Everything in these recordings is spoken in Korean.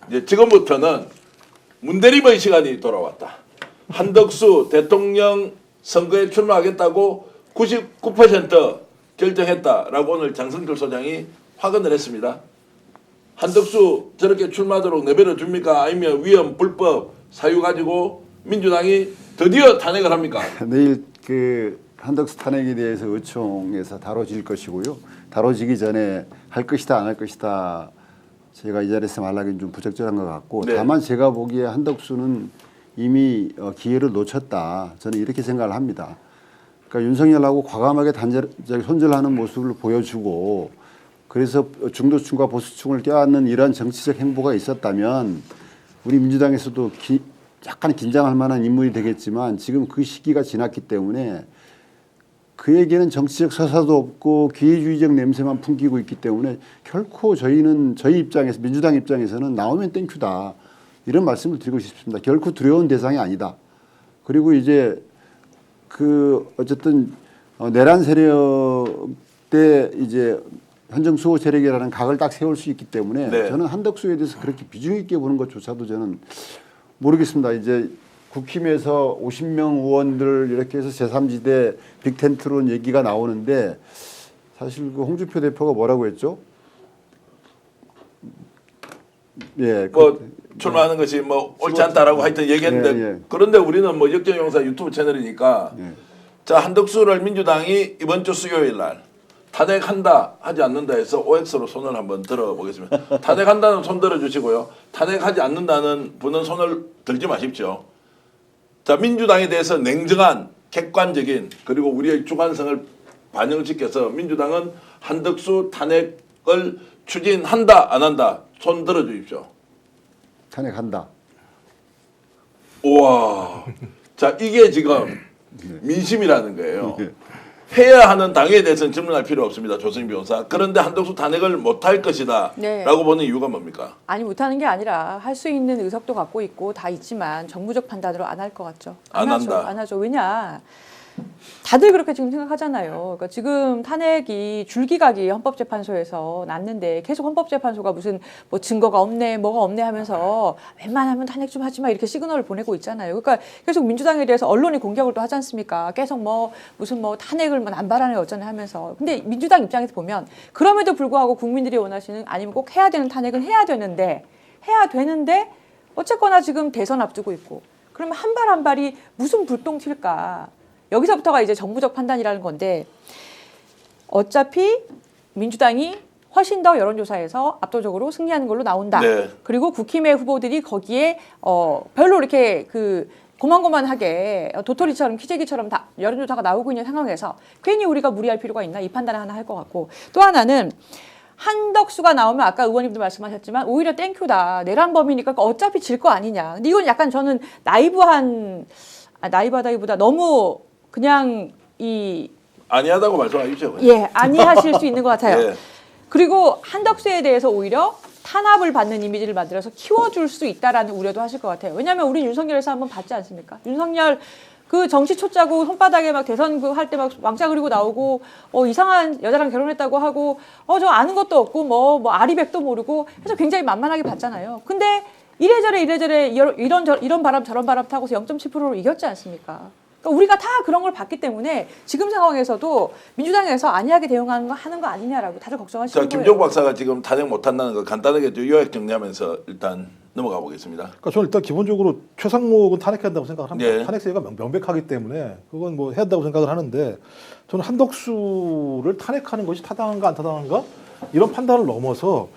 이제 지금부터는 문대리의 시간이 돌아왔다. 한덕수 대통령 선거에 출마하겠다고 99% 결정했다라고 오늘 장성철 소장이 확언을 했습니다. 한덕수 저렇게 출마하도록 내버려 줍니까? 아니면 위헌 불법 사유 가지고 민주당이 드디어 탄핵을 합니까? 내일 그 한덕수 탄핵에 대해서 의총에서 다뤄질 것이고요. 다뤄지기 전에 할 것이다 안 할 것이다 제가 이 자리에서 말하기는 좀 부적절한 것 같고 네. 다만 제가 보기에 한덕수는 이미 기회를 놓쳤다. 저는 이렇게 생각을 합니다. 그러니까 윤석열하고 과감하게 손절하는 모습을 보여주고 그래서 중도층과 보수층을 껴안는 이런 정치적 행보가 있었다면 우리 민주당에서도 약간 긴장할 만한 인물이 되겠지만 지금 그 시기가 지났기 때문에 그에게는 정치적 서사도 없고 기회주의적 냄새만 풍기고 있기 때문에 결코 저희 입장에서 민주당 입장에서는 나오면 땡큐다 이런 말씀을 드리고 싶습니다. 결코 두려운 대상이 아니다. 그리고 이제 그 어쨌든 내란 세력 때 이제 현정 수호 세력이라는 각을 딱 세울 수 있기 때문에 네. 저는 한덕수에 대해서 그렇게 비중 있게 보는 것조차도 저는 모르겠습니다. 이제 국힘에서 50명 의원들 이렇게 해서 제3지대 빅텐트론 얘기가 나오는데 사실 그 홍준표 대표가 뭐라고 했죠? 예, 뭐 출마하는 것이 뭐 옳지 않다라고 하여튼 얘기했는데 예, 예. 그런데 우리는 뭐 역전용사 유튜브 채널이니까 예. 자 한덕수를 민주당이 이번 주 수요일 날 탄핵한다 하지 않는다 해서 OX로 손을 한번 들어보겠습니다. 탄핵한다는 손 들어주시고요. 탄핵하지 않는다는 분은 손을 들지 마십시오. 자 민주당에 대해서 냉정한 객관적인 그리고 우리의 주관성을 반영시켜서 민주당은 한덕수 탄핵을 추진한다 안 한다 손 들어주십시오. 탄핵한다. 우와. 자 이게 지금 민심이라는 거예요. 해야 하는 당에 대해서는 질문할 필요 없습니다. 조승희 변호사. 그런데 한덕수 탄핵을 못할 것이다 네. 라고 보는 이유가 뭡니까? 아니 못하는 게 아니라 할 수 있는 의석도 갖고 있고 다 있지만 정무적 판단으로 안 할 것 같죠. 안 하죠. 한다. 안 하죠. 왜냐? 다들 그렇게 지금 생각하잖아요. 그러니까 지금 탄핵이 줄기각이 헌법재판소에서 났는데 계속 헌법재판소가 무슨 뭐 증거가 없네, 뭐가 없네 하면서 웬만하면 탄핵 좀 하지 마 이렇게 시그널을 보내고 있잖아요. 그러니까 계속 민주당에 대해서 언론이 공격을 또 하지 않습니까? 계속 뭐 무슨 뭐 탄핵을 뭐 남발하네 어쩌네 하면서. 근데 민주당 입장에서 보면 그럼에도 불구하고 국민들이 원하시는 아니면 꼭 해야 되는 탄핵은 해야 되는데 어쨌거나 지금 대선 앞두고 있고 그러면 한 발 한 발이 무슨 불똥 튈까? 여기서부터가 이제 정부적 판단이라는 건데 어차피 민주당이 훨씬 더 여론조사에서 압도적으로 승리하는 걸로 나온다. 네. 그리고 국힘의 후보들이 거기에 별로 이렇게 그 고만고만하게 도토리처럼 키재기처럼 다 여론조사가 나오고 있는 상황에서 괜히 우리가 무리할 필요가 있나 이 판단을 하나 할 것 같고 또 하나는 한덕수가 나오면 아까 의원님도 말씀하셨지만 오히려 땡큐다. 내란 범이니까 어차피 질 거 아니냐. 근데 이건 약간 저는 나이브하다기보다 너무 그냥 아니하다고 말씀하십시오. 아니하실 수 있는 것 같아요. 예. 그리고 한덕수에 대해서 오히려 탄압을 받는 이미지를 만들어서 키워줄 수 있다라는 우려도 하실 것 같아요. 왜냐하면 우리 윤석열에서 한번 봤지 않습니까? 윤석열 그 정치 초짜고 손바닥에 막 대선 할 때 막 왕자 그리고 나오고 이상한 여자랑 결혼했다고 하고 저 아는 것도 없고 뭐 아리백도 모르고 해서 굉장히 만만하게 봤잖아요. 근데 이래저래 이런 바람 저런 바람 타고서 0.7%로 이겼지 않습니까? 그러니까 우리가 다 그런 걸 봤기 때문에 지금 상황에서도 민주당에서 안이하게 대응하는 거 아니냐라고 다들 걱정하시는 자 거예요. 김종 박사가 지금 탄핵 못한다는 거 간단하게 요약 정리하면서 일단 넘어가 보겠습니다. 그러니까 저는 일단 기본적으로 최상목은 탄핵해야 한다고 생각을 합니다. 네. 탄핵세가 명백하기 때문에 그건 뭐 해야 한다고 생각을 하는데 저는 한덕수를 탄핵하는 것이 타당한가 안 타당한가 이런 판단을 넘어서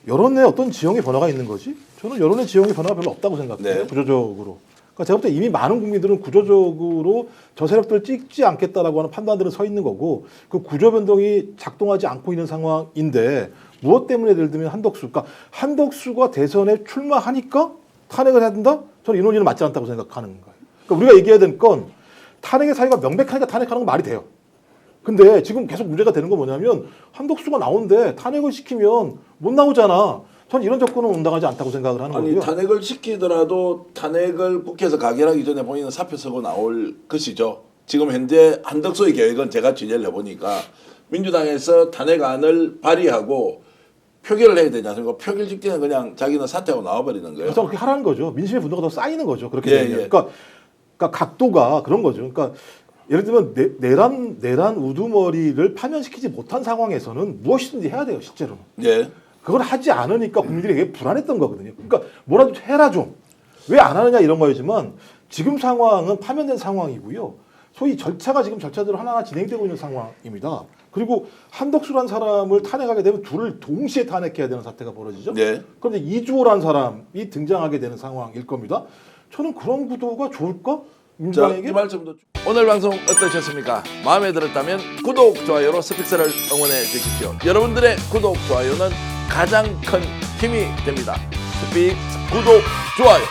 여론의 어떤 지형의 변화가 있는 거지 저는 여론의 지형의 변화가 별로 없다고 생각해요. 네. 구조적으로. 그러니까 제가 볼 때 이미 많은 국민들은 구조적으로 저 세력들을 찍지 않겠다라고 하는 판단들은 서 있는 거고 그 구조 변동이 작동하지 않고 있는 상황인데 무엇 때문에 예를 들면 그러니까 한덕수가 대선에 출마하니까 탄핵을 해야 된다? 저는 이 논리는 맞지 않다고 생각하는 거예요. 그러니까 우리가 얘기해야 될 건 탄핵의 사유가 명백하니까 탄핵하는 건 말이 돼요. 근데 지금 계속 문제가 되는 건 뭐냐면 한덕수가 나오는데 탄핵을 시키면 못 나오잖아. 전 이런 접근은 온당하지 않다고 생각을 하는 아니 거고요. 탄핵을 시키더라도 탄핵을 국회에서 가결하기 전에 본인은 사표 쓰고 나올 것이죠. 지금 현재 한덕수의 계획은 제가 취재를 해보니까 민주당에서 탄핵안을 발의하고 표결을 해야 되지 않습니까? 표결 직전에 그냥 자기는 사퇴하고 나와버리는 거예요. 그래서 그렇게 하라는 거죠. 민심의 분노가 더 쌓이는 거죠. 그렇게 예, 되면. 예. 그러니까 각도가 그런 거죠. 그러니까 예를 들면 내란 우두머리를 파면시키지 못한 상황에서는 무엇이든지 해야 돼요. 실제로는. 예. 그걸 하지 않으니까 국민들이 되게 불안했던 거거든요. 그러니까 뭐라도 해라 좀. 왜 안 하느냐 이런 거였지만 지금 상황은 파면된 상황이고요. 소위 절차가 지금 절차대로 하나하나 진행되고 있는 상황입니다. 그리고 한덕수란 사람을 탄핵하게 되면 둘을 동시에 탄핵해야 되는 사태가 벌어지죠. 네. 그런데 이주호란 사람이 등장하게 되는 상황일 겁니다. 저는 그런 구도가 좋을까? 자, 민주당에게? 이 말씀도 오늘 방송 어떠셨습니까? 마음에 들었다면 구독, 좋아요로 스픽스를 응원해 주십시오. 여러분들의 구독, 좋아요는 가장 큰 힘이 됩니다. 스픽스 구독, 좋아요.